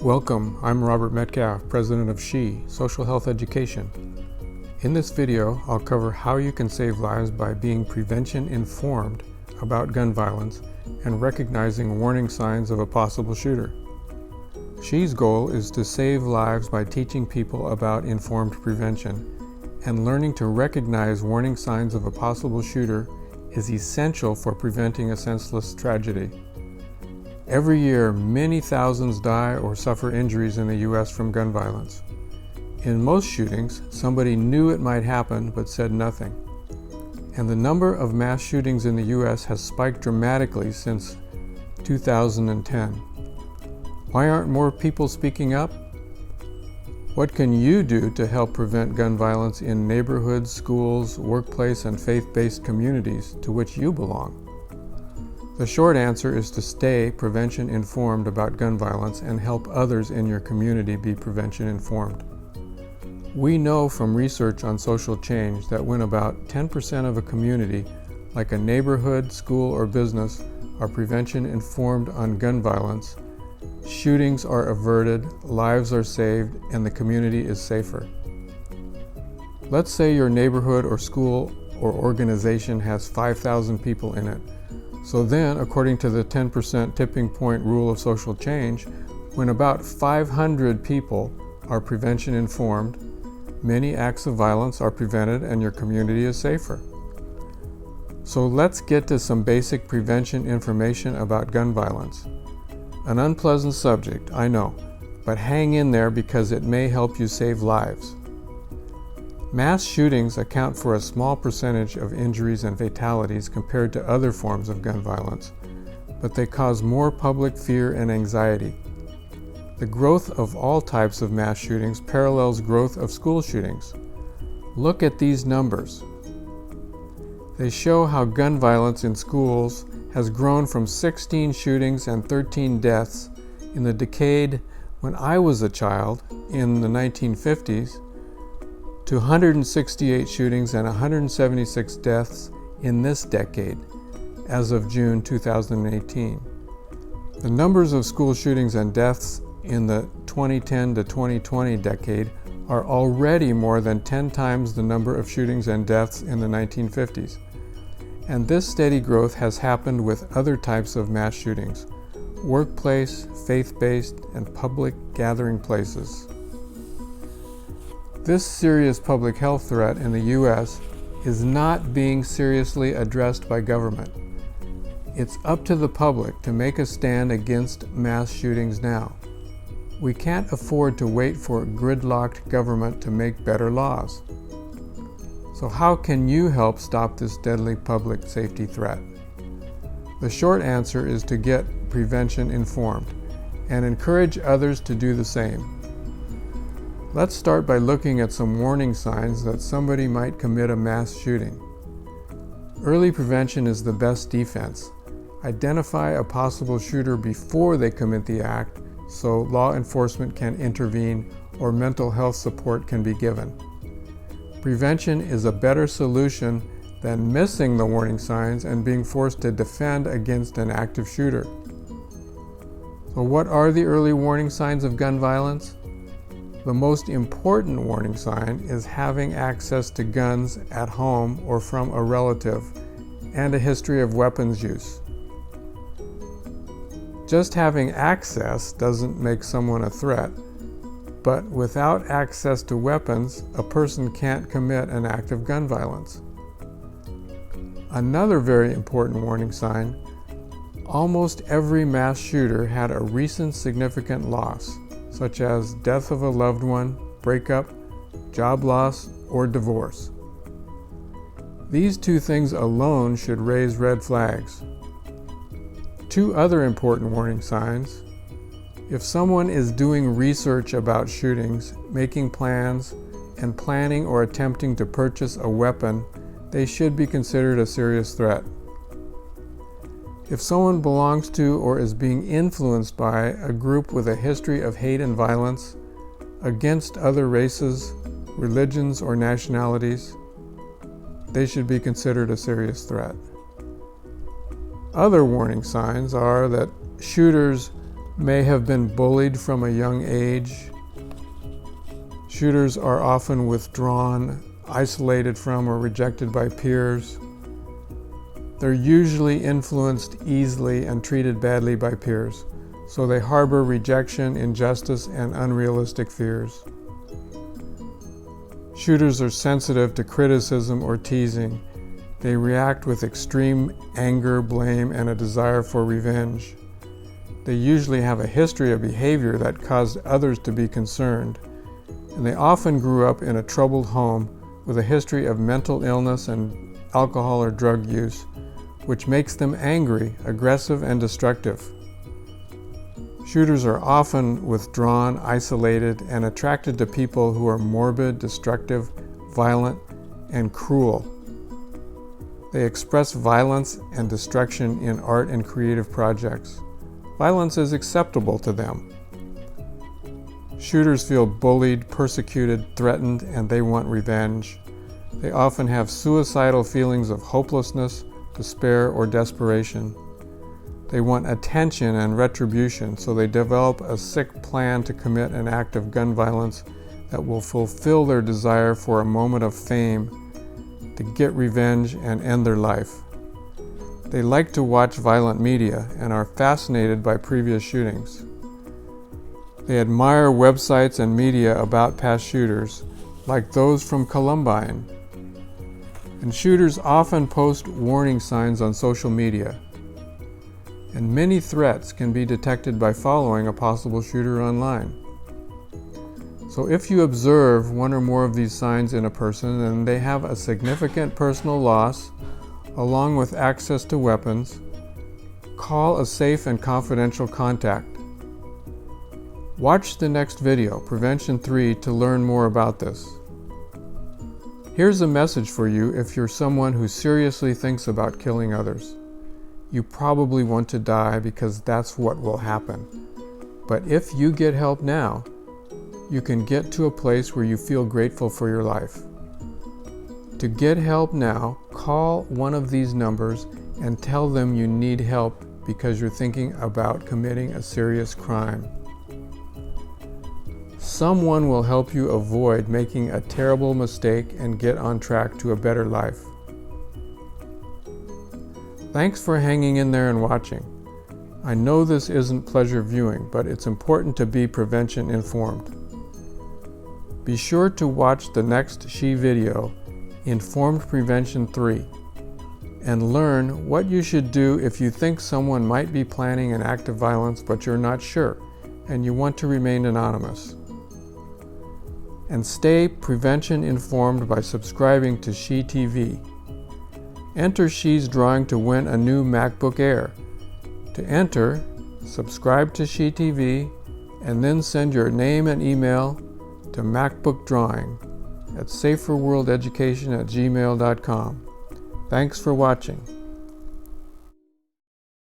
Welcome, I'm Robert Metcalf, President of SHE, Social Health Education. In this video, I'll cover how you can save lives by being prevention informed about gun violence and recognizing warning signs of a possible shooter. SHE's goal is to save lives by teaching people about informed prevention, and learning to recognize warning signs of a possible shooter is essential for preventing a senseless tragedy. Every year, many thousands die or suffer injuries in the U.S. from gun violence. In most shootings, somebody knew it might happen but said nothing. And the number of mass shootings in the U.S. has spiked dramatically since 2010. Why aren't more people speaking up? What can you do to help prevent gun violence in neighborhoods, schools, workplace, and faith-based communities to which you belong? The short answer is to stay prevention informed about gun violence and help others in your community be prevention informed. We know from research on social change that when about 10% of a community, like a neighborhood, school, or business, are prevention informed on gun violence, shootings are averted, lives are saved, and the community is safer. Let's say your neighborhood or school or organization has 5,000 people in it. So then, according to the 10% tipping point rule of social change, when about 500 people are prevention informed, many acts of violence are prevented and your community is safer. So let's get to some basic prevention information about gun violence. An unpleasant subject, I know, but hang in there because it may help you save lives. Mass shootings account for a small percentage of injuries and fatalities compared to other forms of gun violence, but they cause more public fear and anxiety. The growth of all types of mass shootings parallels growth of school shootings. Look at these numbers. They show how gun violence in schools has grown from 16 shootings and 13 deaths in the decade when I was a child in the 1950s to 168 shootings and 176 deaths in this decade, as of June 2018. The numbers of school shootings and deaths in the 2010 to 2020 decade are already more than 10 times the number of shootings and deaths in the 1950s. And this steady growth has happened with other types of mass shootings: workplace, faith-based, and public gathering places. This serious public health threat in the U.S. is not being seriously addressed by government. It's up to the public to make a stand against mass shootings now. We can't afford to wait for gridlocked government to make better laws. So how can you help stop this deadly public safety threat? The short answer is to get prevention informed and encourage others to do the same. Let's start by looking at some warning signs that somebody might commit a mass shooting. Early prevention is the best defense. Identify a possible shooter before they commit the act so law enforcement can intervene or mental health support can be given. Prevention is a better solution than missing the warning signs and being forced to defend against an active shooter. So what are the early warning signs of gun violence? The most important warning sign is having access to guns at home or from a relative and a history of weapons use. Just having access doesn't make someone a threat, but without access to weapons, a person can't commit an act of gun violence. Another very important warning sign: almost every mass shooter had a recent significant loss, such as death of a loved one, breakup, job loss, or divorce. These two things alone should raise red flags. Two other important warning signs: if someone is doing research about shootings, making plans, and planning or attempting to purchase a weapon, they should be considered a serious threat. If someone belongs to or is being influenced by a group with a history of hate and violence against other races, religions, or nationalities, they should be considered a serious threat. Other warning signs are that shooters may have been bullied from a young age. Shooters are often withdrawn, isolated from, or rejected by peers. They're usually influenced easily and treated badly by peers, so they harbor rejection, injustice, and unrealistic fears. Shooters are sensitive to criticism or teasing. They react with extreme anger, blame, and a desire for revenge. They usually have a history of behavior that caused others to be concerned, and they often grew up in a troubled home with a history of mental illness and alcohol or drug use, which makes them angry, aggressive, and destructive. Shooters are often withdrawn, isolated, and attracted to people who are morbid, destructive, violent, and cruel. They express violence and destruction in art and creative projects. Violence is acceptable to them. Shooters feel bullied, persecuted, threatened, and they want revenge. They often have suicidal feelings of hopelessness, despair, or desperation. They want attention and retribution, so they develop a sick plan to commit an act of gun violence that will fulfill their desire for a moment of fame, to get revenge and end their life. They like to watch violent media and are fascinated by previous shootings. They admire websites and media about past shooters, like those from Columbine. And shooters often post warning signs on social media. And many threats can be detected by following a possible shooter online. So if you observe one or more of these signs in a person and they have a significant personal loss, along with access to weapons, call a safe and confidential contact. Watch the next video, Prevention 3, to learn more about this. Here's a message for you if you're someone who seriously thinks about killing others. You probably want to die because that's what will happen. But if you get help now, you can get to a place where you feel grateful for your life. To get help now, call one of these numbers and tell them you need help because you're thinking about committing a serious crime. Someone will help you avoid making a terrible mistake and get on track to a better life. Thanks for hanging in there and watching. I know this isn't pleasure viewing, but it's important to be prevention informed. Be sure to watch the next SHE video, Informed Prevention 3, and learn what you should do if you think someone might be planning an act of violence but you're not sure and you want to remain anonymous. And stay prevention informed by subscribing to SHE TV. Enter SHE's drawing to win a new MacBook Air. To enter, subscribe to SHE TV and then send your name and email to MacBookDrawing at saferworldeducation@gmail.com. Thanks for watching.